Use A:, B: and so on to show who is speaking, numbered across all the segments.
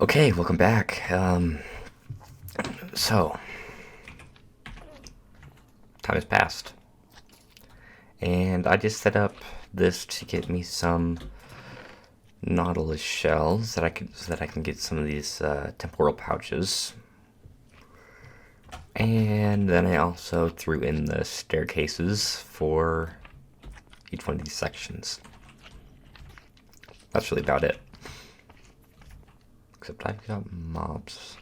A: Okay, welcome back. So, time has passed, and I just set up this to get me some Nautilus shells so that I can get some of these temporal pouches, and then I also threw in the staircases for each one of these sections. That's really about it. Except I've got mobs.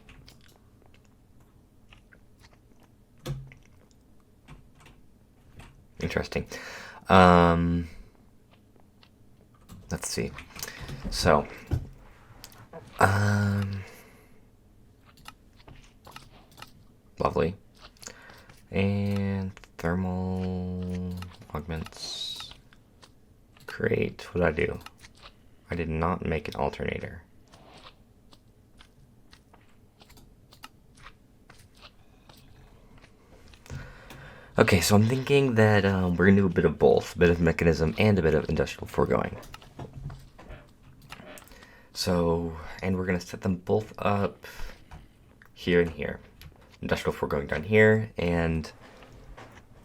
A: Interesting. Let's see. So, lovely. And thermal augments. Create. What did I do? I did not make an alternator. Okay, so I'm thinking that we're going to do a bit of both, a bit of mechanism and a bit of industrial foregoing. So, and we're going to set them both up here and here. Industrial foregoing down here, and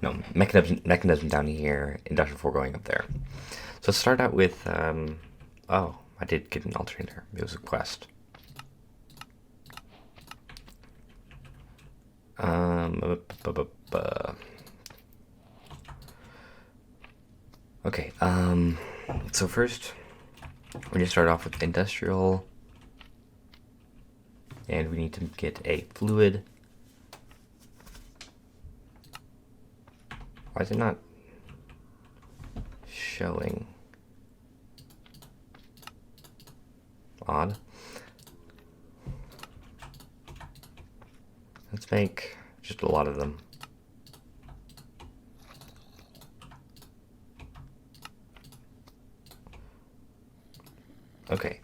A: no, mechanism down here, industrial foregoing up there. So let's start out with, oh, I did get an alternator. It was a quest. Okay, so first, we're going to start off with industrial, and we need to get a fluid. Why is it not showing? Odd. Let's make just a lot of them. Okay,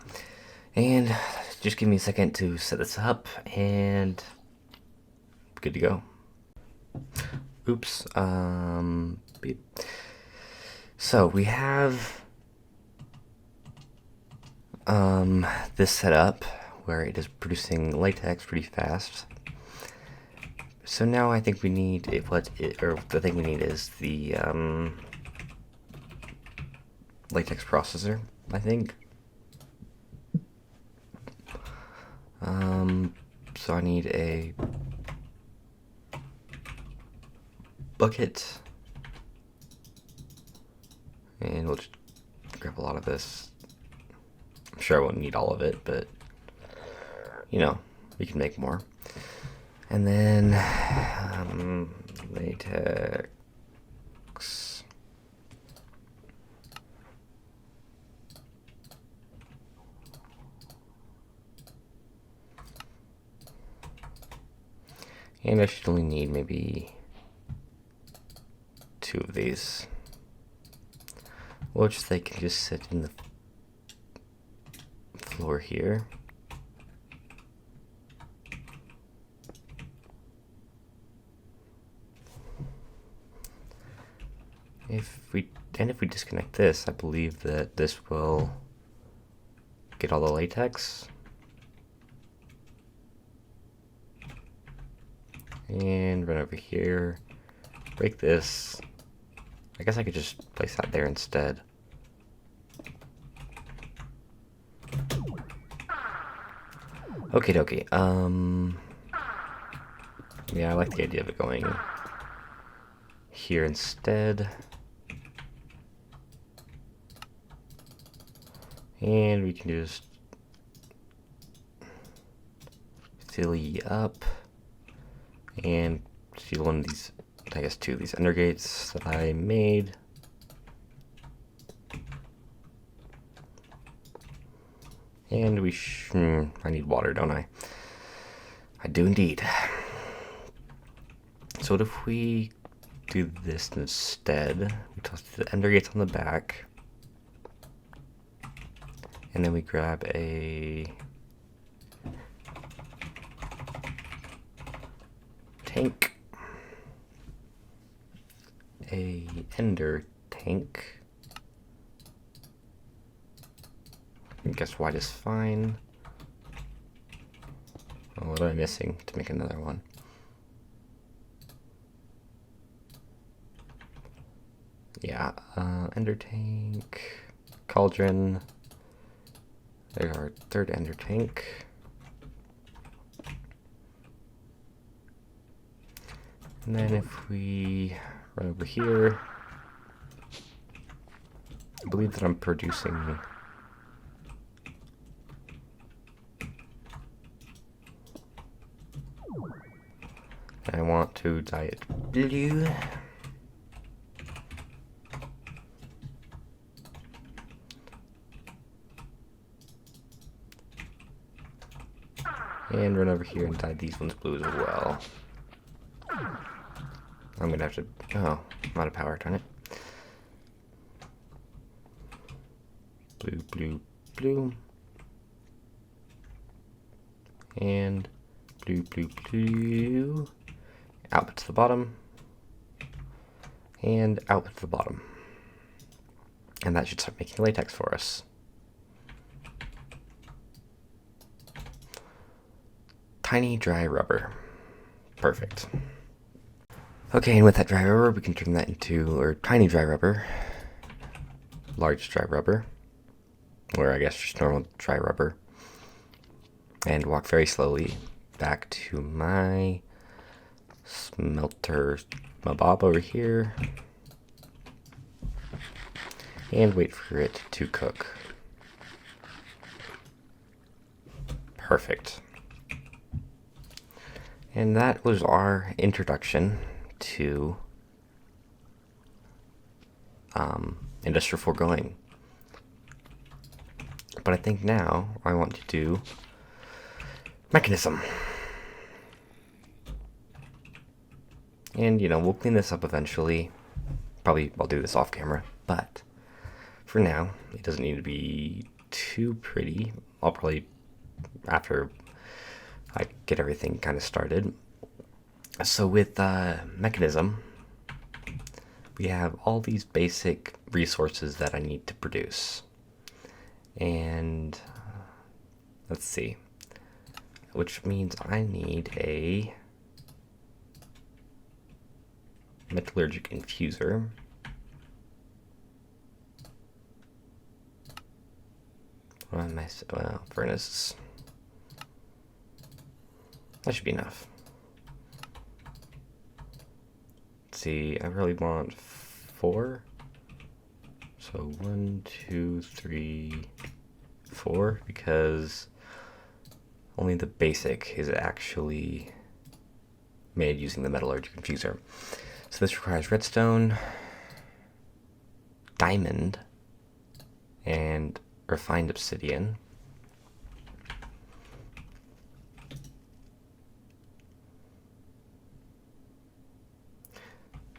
A: and just give me a second to set this up, and good to go. Oops. Beep. So we have this set up where it is producing latex pretty fast. So now I think we need the thing we need is the latex processor, I think. So I need a bucket, and we'll just grab a lot of this. I'm sure I won't need all of it, but you know, we can make more. And then latex. And I should only need maybe 2 of these, which they can just sit in the floor here. If we disconnect this, I believe that this will get all the latex. And run over here, break this. I guess I could just place that there instead. Okie dokie. Yeah, I like the idea of it going here instead. And we can just fill you up and steal one of these, I guess 2 of these ender gates that I made. And I need water, don't I? I do indeed. So what if we do this instead? We toss the ender gates on the back, and then we grab a tank, a ender tank. I guess white is fine. Oh, what am I missing to make another one? Yeah, ender tank, cauldron. There's our third ender tank. And then if we run over here, I believe that I'm producing I want to dye it blue. And run over here and dye these ones blue as well. I'm gonna have to, oh, I'm out of power, darn it. Blue, blue, blue. And blue, blue, blue. Out to the bottom. And out to the bottom. And that should start making latex for us. Tiny dry rubber. Perfect. Okay, and with that dry rubber, we can turn that into, or tiny dry rubber, large dry rubber, or I guess just normal dry rubber, and walk very slowly back to my smelter, my bob over here, and wait for it to cook. Perfect. And that was our introduction to industrial foregoing. But I think now I want to do mechanism. And, you know, we'll clean this up eventually. Probably I'll do this off camera. But for now, it doesn't need to be too pretty. I'll probably, after I get everything kind of started. So with mechanism, we have all these basic resources that I need to produce. And let's see, which means I need a metallurgic infuser. Well, furnace. That should be enough. Let's see, I really want 4. So 1, 2, 3, 4, because only the basic is actually made using the metallurgic infuser. So this requires redstone, diamond, and refined obsidian.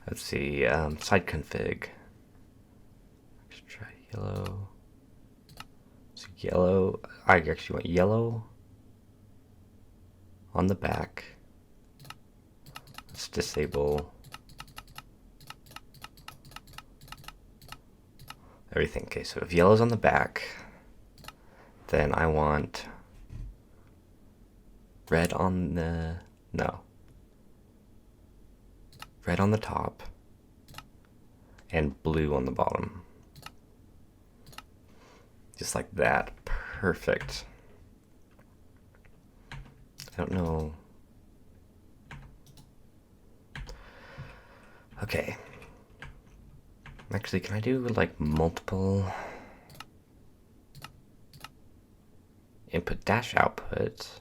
A: Let's see, side config. Let's try yellow. So yellow, I actually want yellow on the back. Let's disable everything. Okay, so if yellow's on the back, then I want red on the, no. Red on the top, and blue on the bottom. Just like that. Perfect. I don't know. Okay. Actually, can I do like multiple input dash output?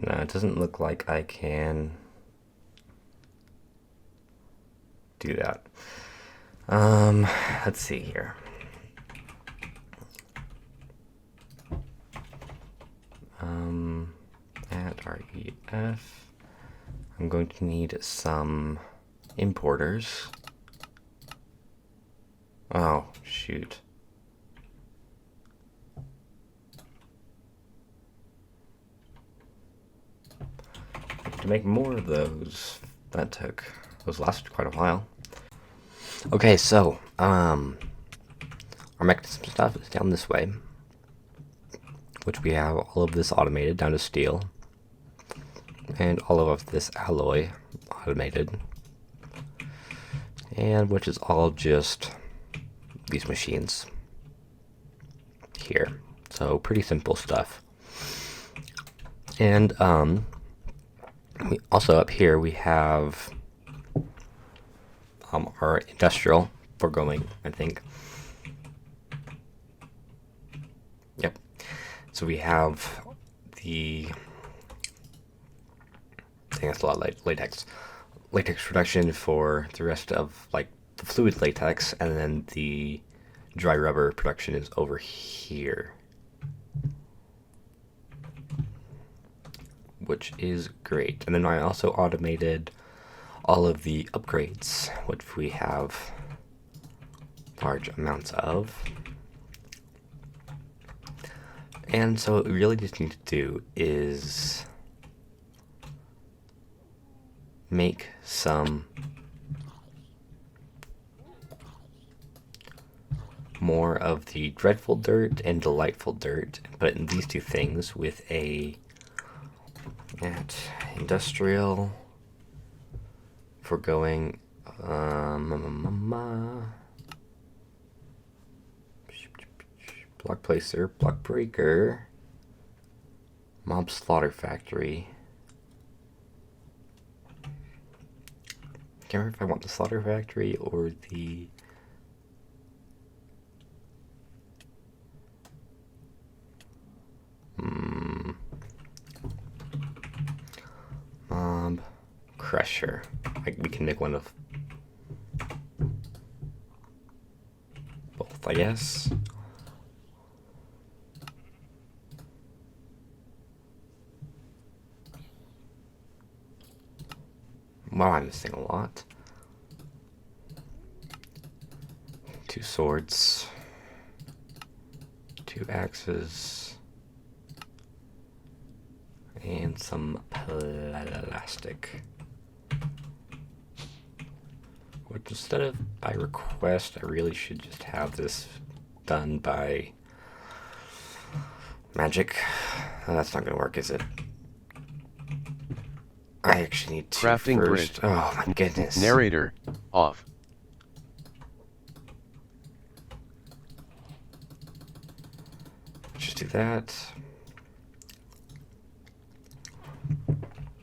A: No, it doesn't look like I can do that. Let's see here. At ref, I'm going to need some importers. Oh, shoot. To make more of those, those lasted quite a while. Okay, so, our mechanism stuff is down this way. which we have all of this automated down to steel, and all of this alloy automated, and which is all just these machines here. So pretty simple stuff. And we also up here we have our industrial Forgoing, I think. Yep. So we have the, I think that's a lot of latex production for the rest of like the fluid latex, and then the dry rubber production is over here, which is great. And then I also automated all of the upgrades, which we have large amounts of. And so what we really just need to do is make some more of the dreadful dirt and delightful dirt, and put it in these two things with a industrial Forgoing block placer, block breaker, mob slaughter factory. Can't remember if I want the slaughter factory or the mob crusher. Like, we can make one of both, I guess. Wow, I'm missing a lot. 2 swords, 2 axes, and some plastic. Which, instead of by request, I really should just have this done by magic. Oh, that's not going to work, is it? I actually need to
B: Crafting
A: first.
B: grid.
A: Oh my goodness.
B: Narrator off.
A: Just do that.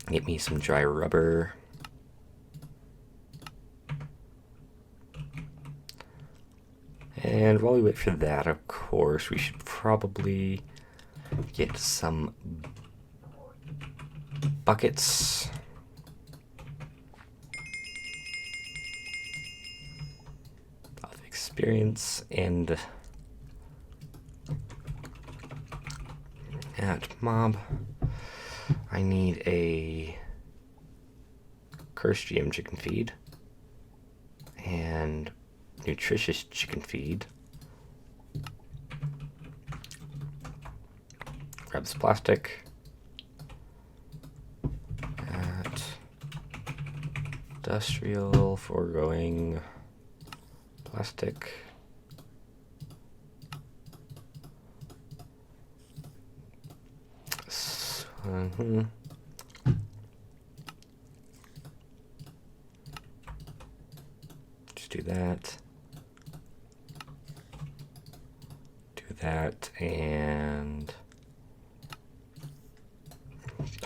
A: Get me some dry rubber. And while we wait for that, of course, we should probably get some buckets. Of experience and at mob. I need a cursed GM chicken feed and nutritious chicken feed. Grab this plastic. At industrial Forgoing plastic. Just do that. Do that, and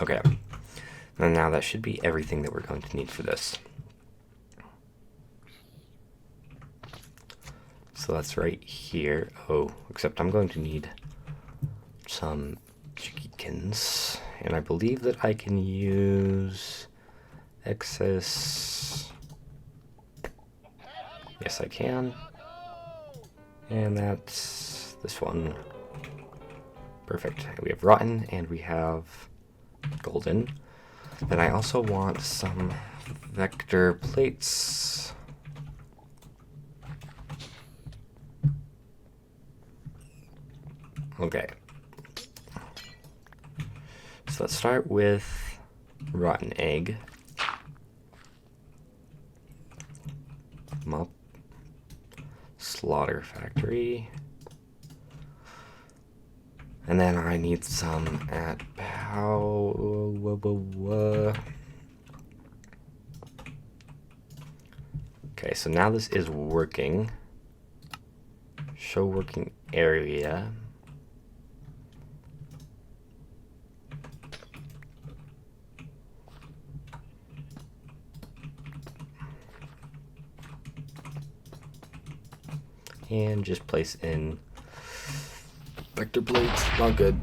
A: okay. And now that should be everything that we're going to need for this. So that's right here. Oh, except I'm going to need some chickens, and I believe that I can use excess. Yes, I can. And that's this one. Perfect. We have rotten and we have golden. Then I also want some vector plates. Okay. So let's start with rotten egg. Mob slaughter factory. And then I need some at Okay, so now this is working. Show working area. And just place in vector plates. Not good.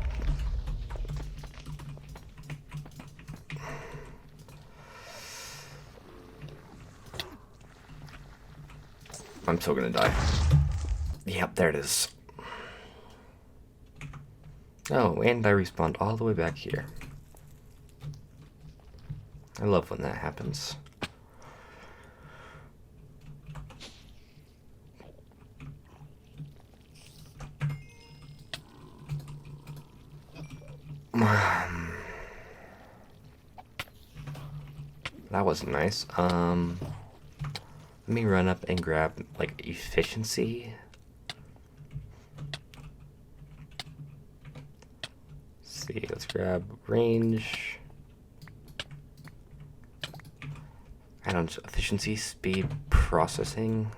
A: I'm still gonna die. Yep, there it is. Oh, and I respawned all the way back here. I love when that happens. That wasn't nice. Let me run up and grab, like, efficiency. Let's see, let's grab range. I don't know, efficiency, speed, processing.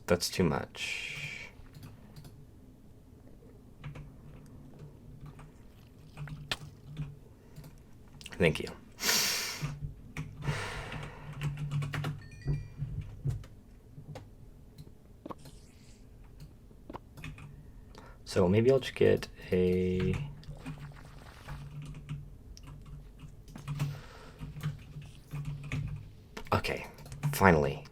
A: That's too much. Thank you. So maybe I'll just get a... Okay, finally.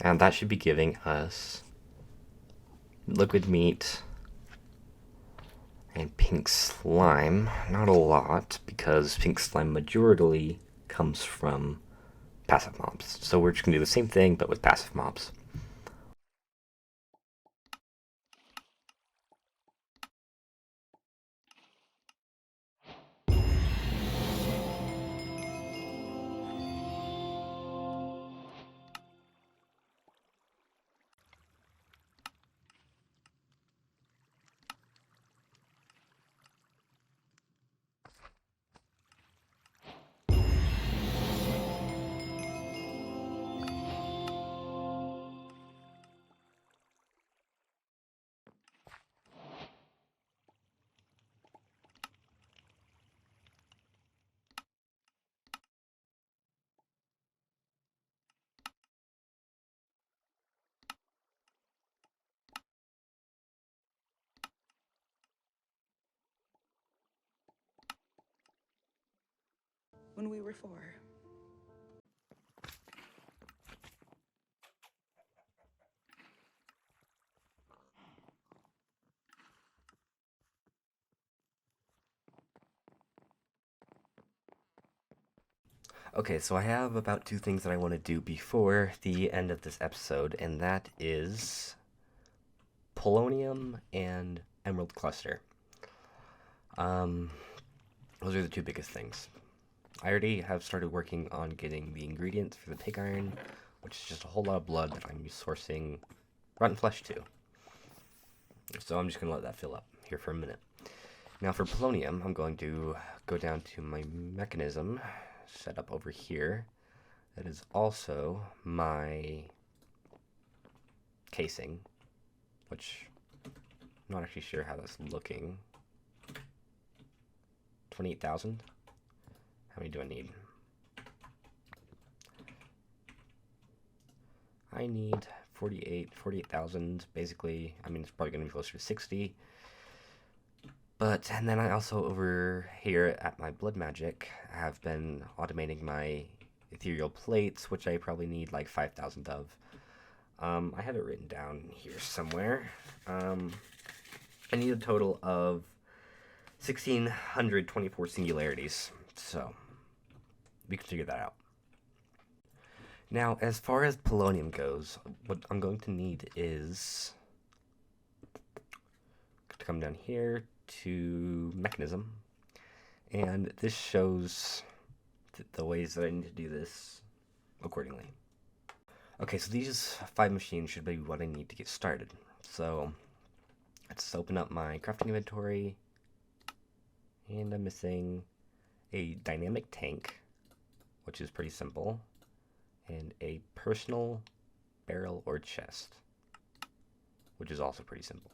A: And that should be giving us liquid meat and pink slime. Not a lot, because pink slime majority comes from passive mobs. So we're just gonna do the same thing, but with passive mobs.
B: When we were 4.
A: Okay, so I have about 2 things that I want to do before the end of this episode, and that is polonium and emerald cluster. Those are the 2 biggest things. I already have started working on getting the ingredients for the pig iron, which is just a whole lot of blood that I'm sourcing rotten flesh to. So I'm just going to let that fill up here for a minute. Now for polonium, I'm going to go down to my mechanism set up over here. That is also my casing, which I'm not actually sure how that's looking. 28,000? How many do I need? I need 48,000, basically. I mean, it's probably going to be closer to 60. But, and then I also, over here at my blood magic, have been automating my ethereal plates, which I probably need like 5,000 of. I have it written down here somewhere. I need a total of 1,624 singularities, so we can figure that out. Now, as far as polonium goes, what I'm going to need is to come down here to mechanism, And this shows the ways that I need to do this accordingly. Okay, so these 5 machines should be what I need to get started. So let's open up my crafting inventory. And I'm missing a dynamic tank, which is pretty simple, and a personal barrel or chest, which is also pretty simple.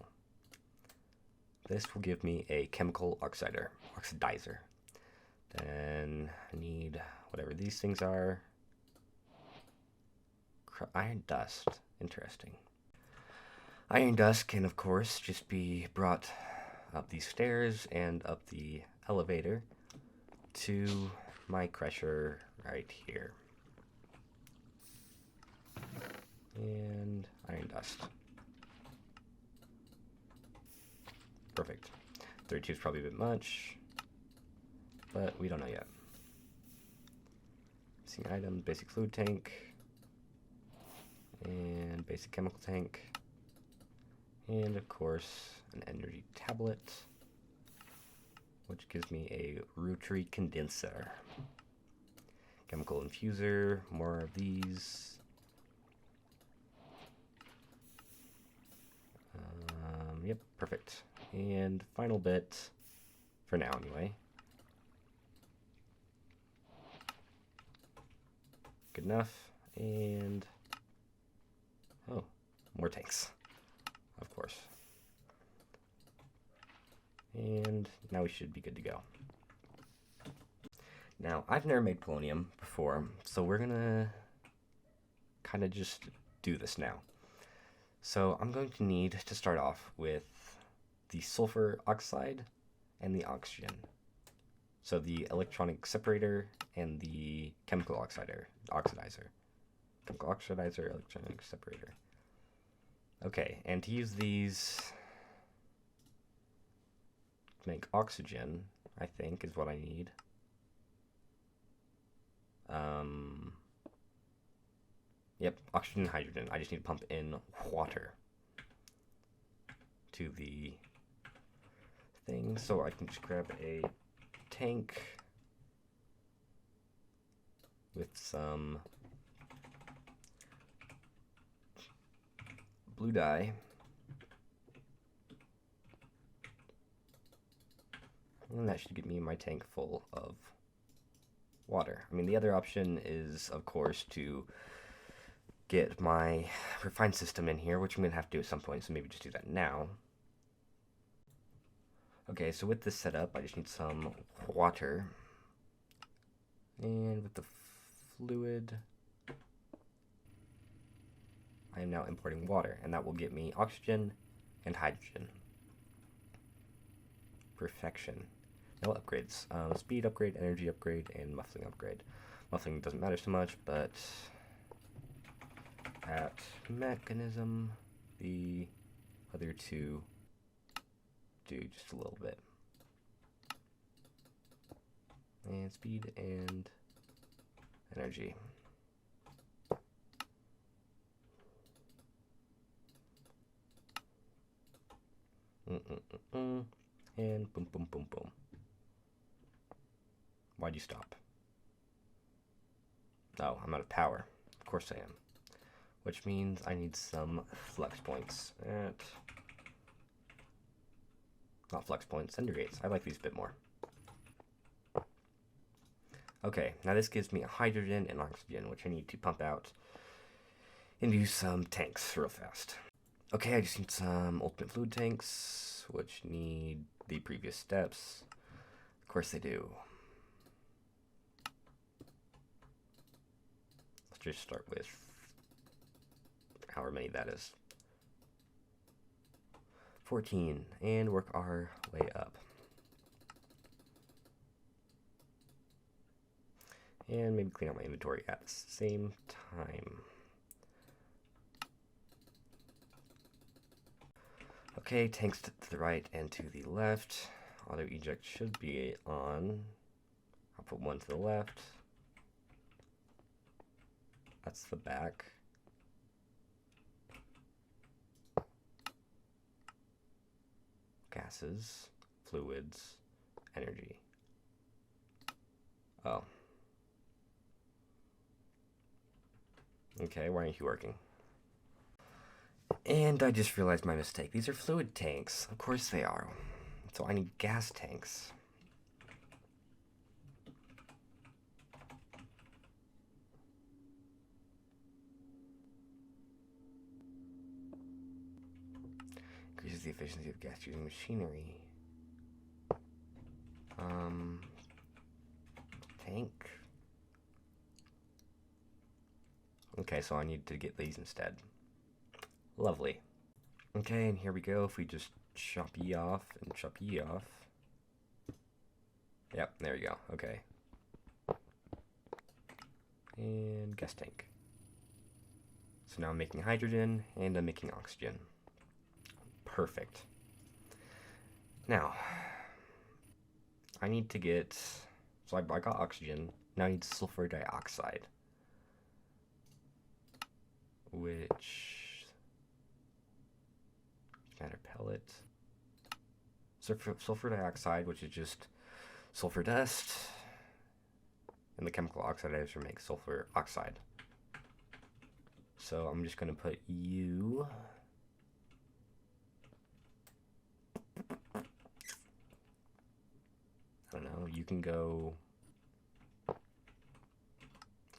A: This will give me a chemical oxidizer. Then I need whatever these things are. Iron dust, interesting. Iron dust can, of course, just be brought up these stairs and up the elevator to my crusher right here. And iron dust. Perfect. 32 is probably a bit much, but we don't know yet. Missing item, basic fluid tank, and basic chemical tank, and of course an energy tablet, which gives me a rotary condenser. Chemical infuser, more of these. Yep, perfect. And final bit, for now anyway. Good enough. And oh, more tanks, of course. And now we should be good to go. Now, I've never made polonium before, so we're gonna kind of just do this now. So I'm going to need to start off with the sulfur oxide and the oxygen. So the electronic separator and the chemical oxidizer. Chemical oxidizer, electronic separator. Okay, and to use these to make oxygen, I think, is what I need. Yep, oxygen and hydrogen. I just need to pump in water to the thing. So I can just grab a tank with some blue dye. And that should get me my tank full of water. I mean, the other option is, of course, to get my refined system in here, which I'm going to have to do at some point, so maybe just do that now. Okay, so with this setup, I just need some water. And with the fluid, I am now importing water, and that will get me oxygen and hydrogen. Perfection. No upgrades. Speed upgrade, energy upgrade, and muffling upgrade. Muffling doesn't matter so much, but at Mekanism, the other two do just a little bit. And speed and energy. And boom, boom, boom, boom. Why'd you stop? Oh, I'm out of power. Of course I am. Which means I need some flux points. Not flux points, sender gates. I like these a bit more. Okay, now this gives me hydrogen and oxygen, which I need to pump out into some tanks real fast. Okay, I just need some ultimate fluid tanks, which need the previous steps. Of course they do. Let's just start with however many that is. 14, and work our way up. And maybe clean out my inventory at the same time. Okay, tanks to the right and to the left. Auto eject should be on. I'll put one to the left. That's the back. Gases, fluids, energy. Oh. Okay, why aren't you working? And I just realized my mistake. These are fluid tanks. Of course they are. So I need gas tanks. Increases the efficiency of gas using machinery. Tank. Okay, so I need to get these instead. Lovely. Okay, and here we go. If we just chop ye off and chop ye off. Yep, there we go. Okay. And gas tank. So now I'm making hydrogen and I'm making oxygen. Perfect. Now, I need to get... So I got oxygen. Now I need sulfur dioxide. Which... matter pellet. Sulfur dioxide, which is just sulfur dust. And the chemical oxidizer makes sulfur oxide. So I'm just going to put you... I don't know, you can go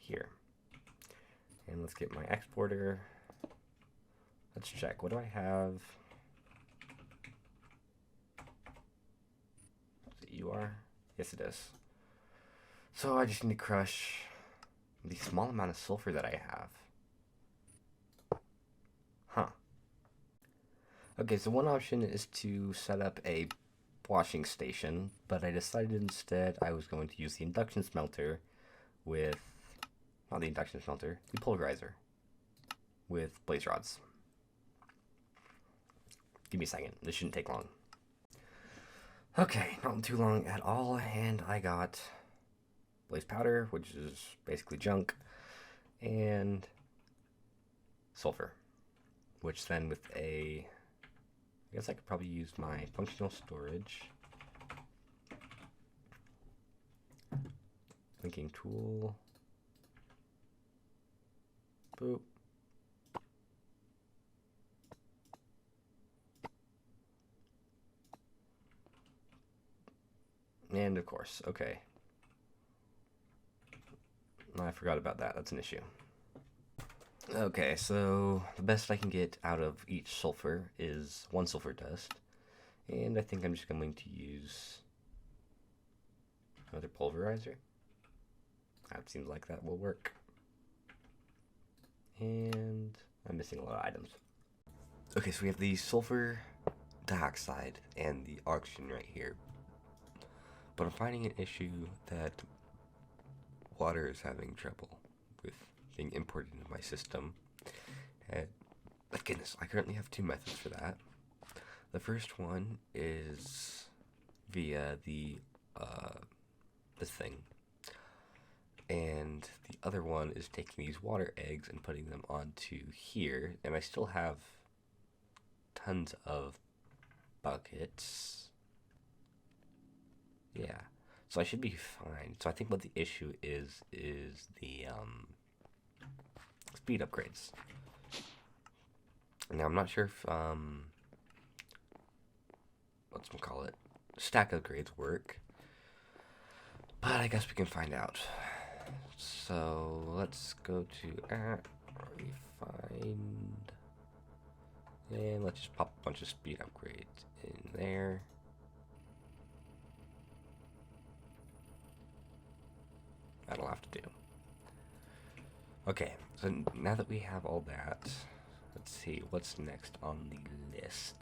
A: here. And let's get my exporter. Let's check. What do I have? Is it UR? Yes, it is. So I just need to crush the small amount of sulfur that I have. Huh. Okay, so one option is to set up a washing station, but I decided instead I was going to use the induction smelter with, not the induction smelter, the polarizer with blaze rods. Give me a second, this shouldn't take long. Okay, not too long at all, and I got blaze powder, which is basically junk, and sulfur, which then with a, I guess I could probably use my functional storage. Linking tool. Boop. And of course, okay. I forgot about that. That's an issue. Okay, so the best I can get out of each sulfur is 1 sulfur dust. And I think I'm just going to use another pulverizer. That seems like that will work. And I'm missing a lot of items. Okay, so we have the sulfur dioxide and the oxygen right here. But I'm finding an issue that water is having trouble with being imported into my system. And goodness, I currently have 2 methods for that. The first one is via the this thing, and the other one is taking these water eggs and putting them onto here, and I still have tons of buckets. Yeah, so I should be fine. So I think what the issue is the speed upgrades. Now I'm not sure if whatchamacallit, stack upgrades work, but I guess we can find out. So let's go to refined, and let's just pop a bunch of speed upgrades in there. That'll have to do. Okay, so now that we have all that, let's see what's next on the list.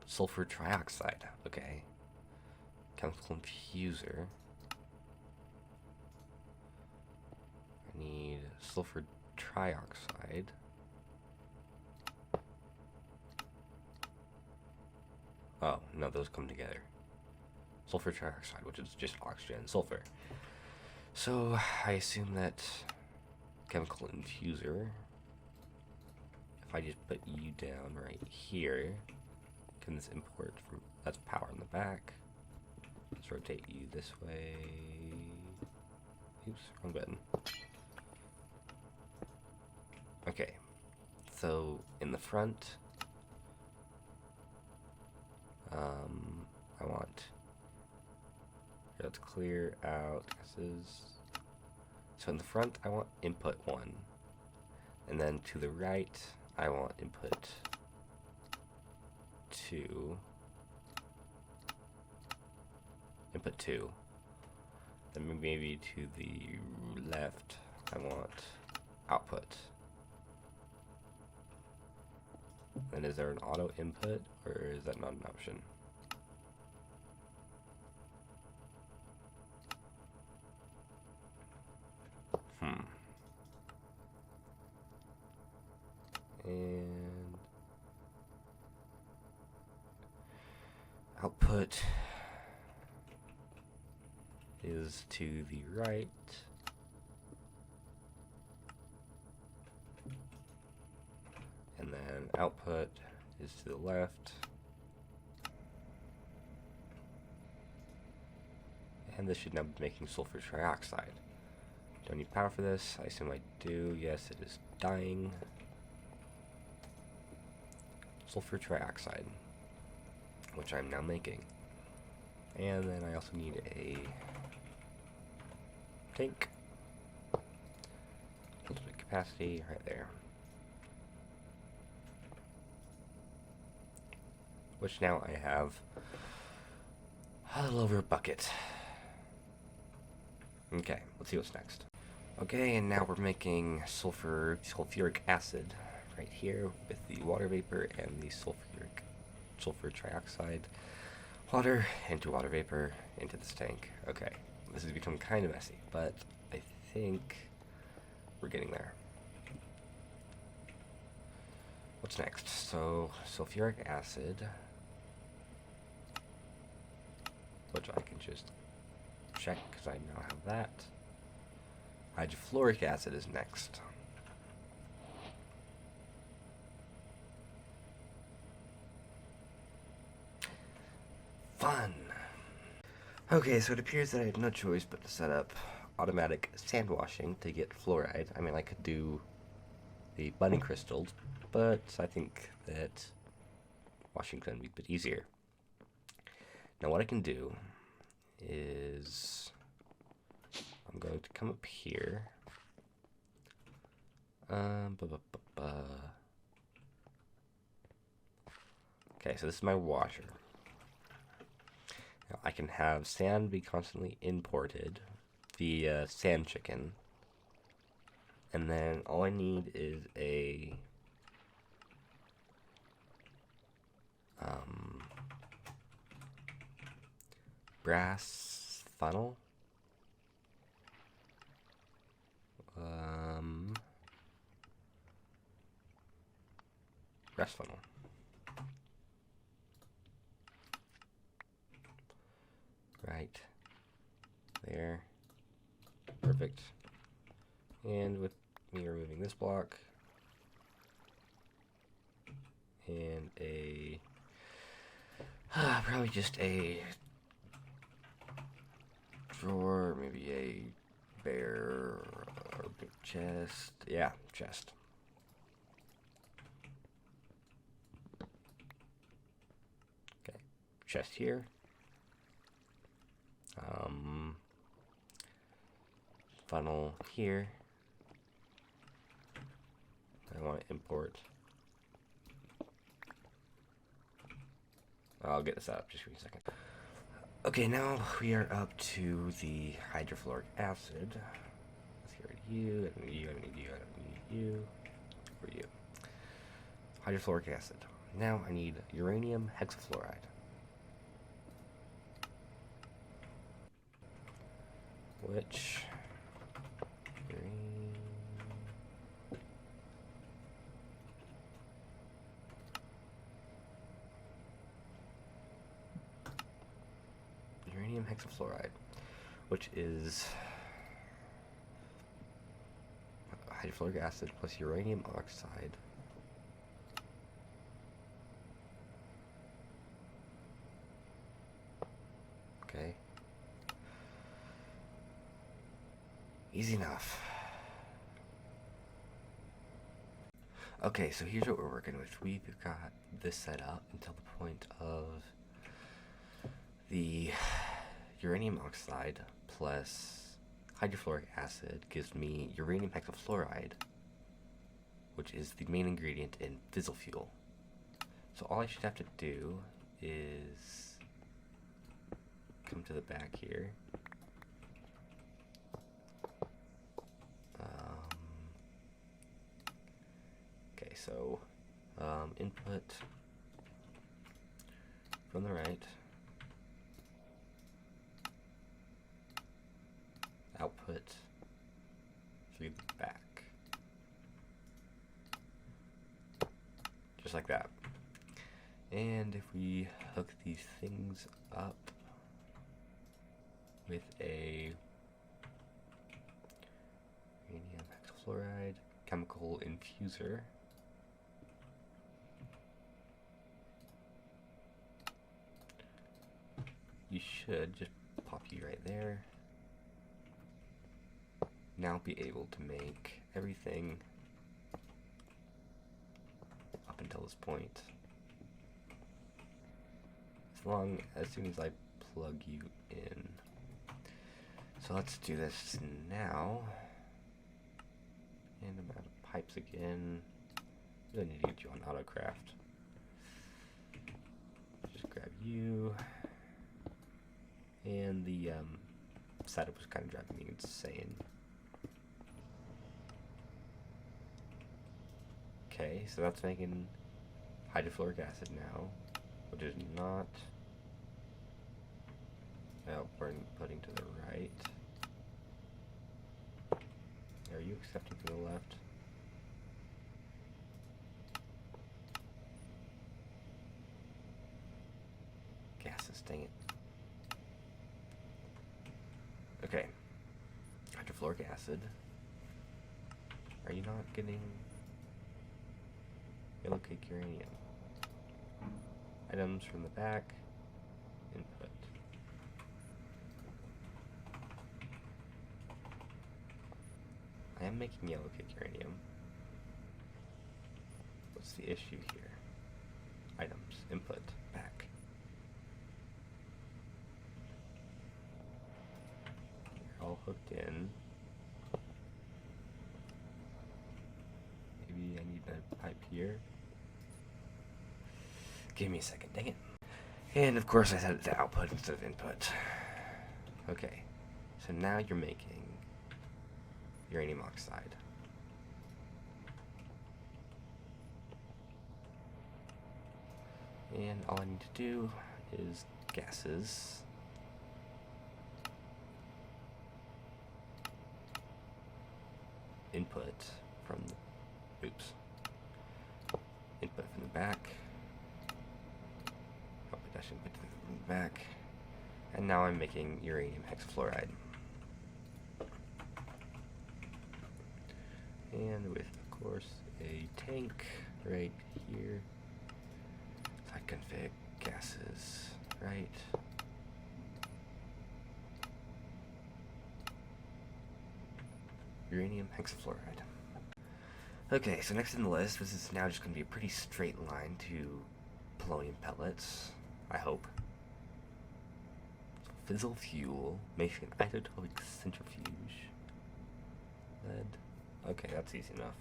A: Sulfur trioxide, okay. Chemical infuser. I need sulfur trioxide. Oh, no, those come together. Sulfur trioxide, which is just oxygen and sulfur. So, I assume that chemical infuser, if I just put you down right here, can this import from, that's power in the back. Let's
C: Let's rotate you this way. Oops, wrong button. Okay, so in the front, I want, let's clear out gases. So in the front, I want input 1. And then to the right, I want input 2. Input 2. Then maybe to the left, I want output. And is there an auto input, or is that not an option? And output is to the right. And then output is to the left. And this should now be making sulfur trioxide. Do I need power for this? I assume I do. Yes, it is dying. Sulfur trioxide, which I'm now making. And then I also need a tank. Ultimate capacity right there. Which now I have a little over a bucket. Okay, let's see what's next. Okay, and now we're making sulfuric acid right here with the water vapor and the sulfur trioxide. Water into water vapor into this tank. Okay, this has become kind of messy, but I think we're getting there. What's next? So, sulfuric acid, which I can just check because I now have that. Hydrofluoric acid is next. Fun! Okay, so it appears that I have no choice but to set up automatic sand washing to get fluoride. I mean, I could do the bunny crystals, but I think that washing is going to be a bit easier. Now what I can do is I'm going to come up here. Okay, so this is my washer. Now I can have sand be constantly imported via sand chicken. And then all I need is a brass funnel. Brass funnel. Right there. Perfect. And with me removing this block and a probably just a drawer, maybe a bear or big chest. Yeah, chest. Okay, chest here. Funnel here. I want to import. I'll get this out. Just give me a second. Okay, now we are up to the hydrofluoric acid. Let's get rid of you. I don't need you. I don't need you. I don't need you. For you. Hydrofluoric acid. Now I need uranium hexafluoride. Which uranium hexafluoride, which is hydrofluoric acid plus uranium oxide. Okay, Easy enough. Okay, so here's what we're working with. We've got this set up until the point of the uranium oxide plus hydrofluoric acid gives me uranium hexafluoride, which is the main ingredient in fissile fuel. So all I should have to do is come to the back here. Okay, so input from the right, output through the back, just like that. And if we hook these things up with a uranium hexafluoride chemical infuser, you should just pop you right there. Now be able to make everything up until this point. As soon as I plug you in. So let's do this now. And I'm out of pipes again. Really need to get you on autocraft. Just grab you. And the setup was kind of driving me insane. Okay, so that's making hydrofluoric acid now, which is not putting to the right. Are you accepting to the left? Gases, dang it. Okay, hydrofluoric acid. Are you not getting yellow cake uranium? Items from the back, input. I am making yellow cake uranium. What's the issue here? Items, input, back. You're all hooked in. Maybe I need a pipe here. Give me a second, dang it. And of course I set it to output instead of input. Okay, so now you're making uranium oxide. And all I need to do is gases. Input from the, input from the back. Output dash input from the back. And now I'm making uranium hexafluoride. And with, of course, a tank right here. Site config, gases, right. Uranium hexafluoride. Okay, so next in the list, this is now just going to be a pretty straight line to polonium pellets, I hope. So fissile fuel, making an isotopic centrifuge. Lead. Okay, that's easy enough.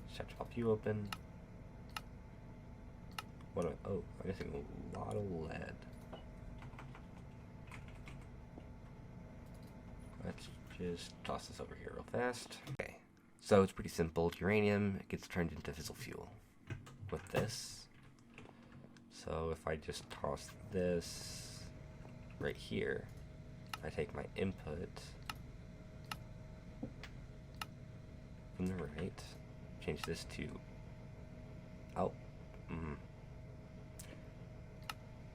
C: Just have to pop you open. Oh, I'm missing a lot of lead. Let's just toss this over here real fast. Okay, so it's pretty simple. Uranium gets turned into fissile fuel with this. So if I just toss this right here, I take my input from the right, change this to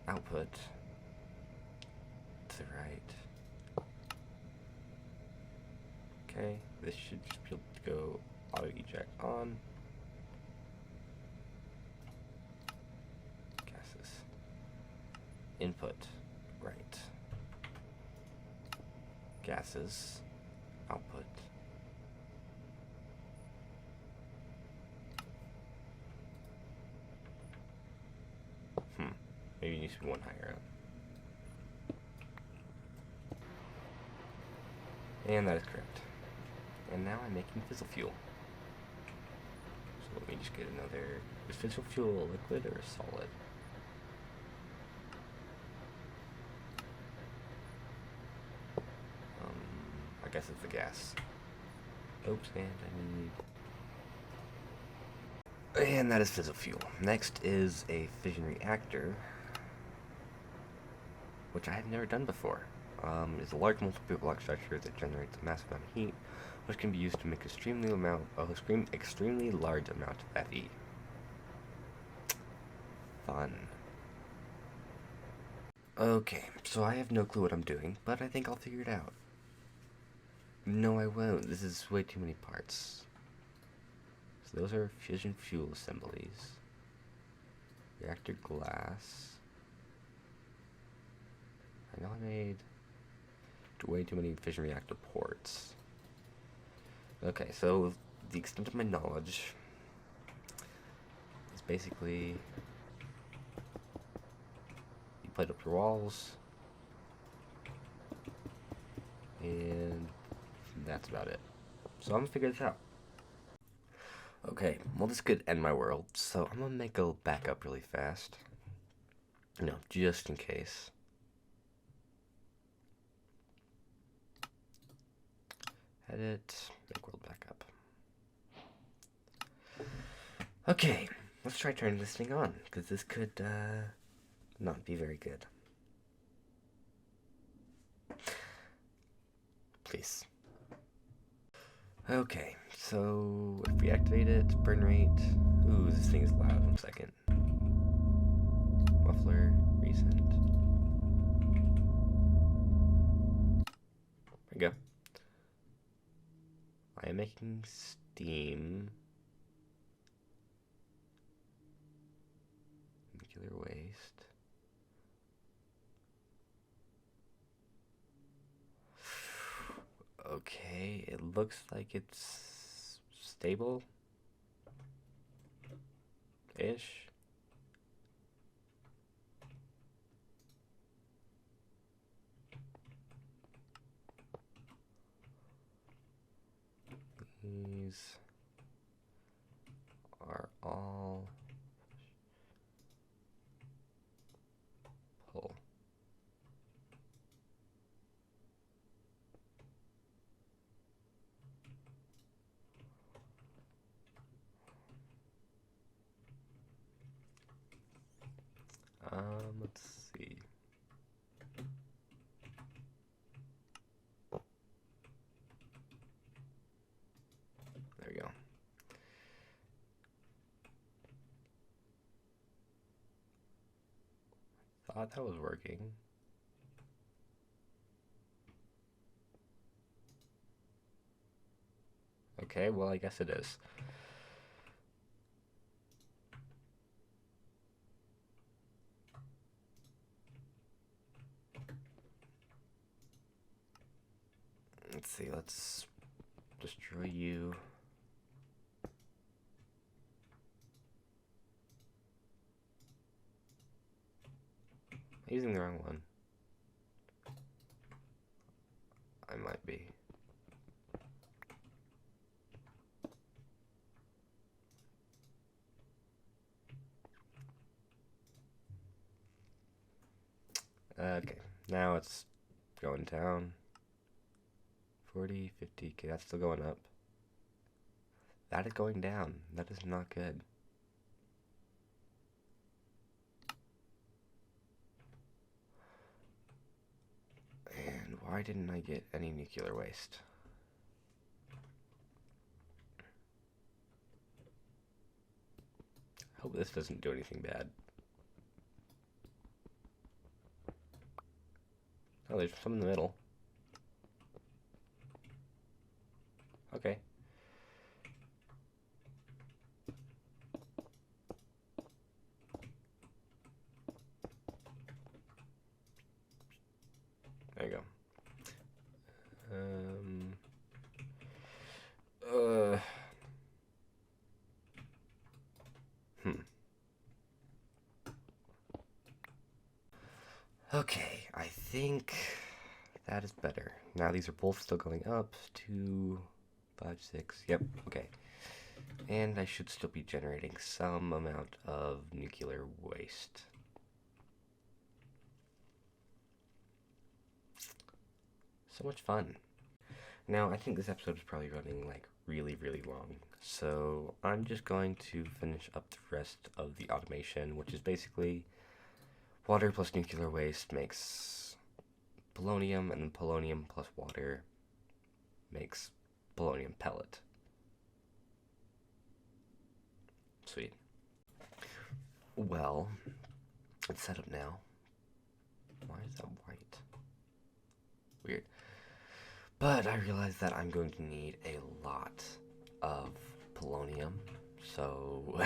C: output to the right. Okay, this should just be able to go auto eject on. Gases. Input right. Gases. output. Maybe it needs to be one higher up. And that is correct. And now I'm making fissile fuel. So let me just get another... Is fissile fuel a liquid or a solid? I guess it's the gas. Oops, and I need... And that is fissile fuel. Next is a fission reactor, which I have never done before. It's a large multiple block structure that generates a massive amount of heat, which can be used to make extremely large amount of Fe. Fun. Okay, so I have no clue what I'm doing, but I think I'll figure it out. No, I won't. This is way too many parts. So those are fission fuel assemblies. Reactor glass. I know I made way too many fission reactor ports. Okay, so the extent of my knowledge is basically you plate up your walls, and that's about it. So I'm gonna figure this out. Okay, well this could end my world, so I'm gonna make a backup really fast. You know, just in case. Edit, make world backup. Okay, let's try turning this thing on, because this could not be very good. Please. Okay, so if we activate it, burn rate. Ooh, this thing is loud. 1 second. Muffler, recent. There we go. I am making steam. Nuclear waste. Okay, it looks like it's stable-ish. These are all pull. Let's see. There we go. Thought that was working. Okay, well, I guess it is. Let's see, let's destroy you. I'm using the wrong one. I might be. Okay, now it's going down. 40, 50, okay, that's still going up. That is going down. That is not good. And why didn't I get any nuclear waste? I hope this doesn't do anything bad. Oh, there's some in the middle. Okay. There you go. Okay, I think that is better. Now these are both still going up. 2, 5, 6. Yep, okay. And I should still be generating some amount of nuclear waste. So much fun. Now, I think this episode is probably running like really, really long. So I'm just going to finish up the rest of the automation, which is basically water plus nuclear waste makes polonium, and then polonium plus water makes polonium pellet. Sweet. Well, it's set up now. Why is that white? Weird. But I realized that I'm going to need a lot of polonium, so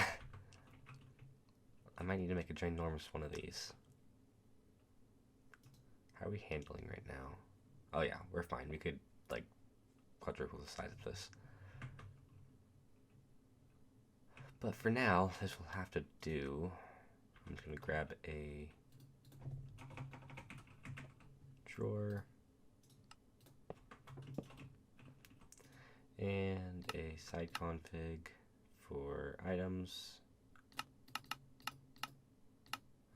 C: I might need to make a ginormous one of these. How are we handling right now? Oh yeah, we're fine. We could, like, quadruple the size of this. But for now, this will have to do. I'm just going to grab a drawer and a side config for items,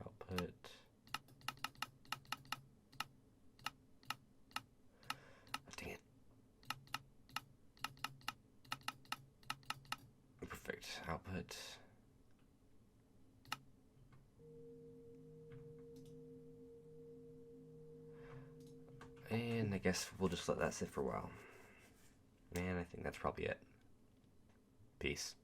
C: output, dang it, perfect, output, and I guess we'll just let that sit for a while. And I think that's probably it. Peace.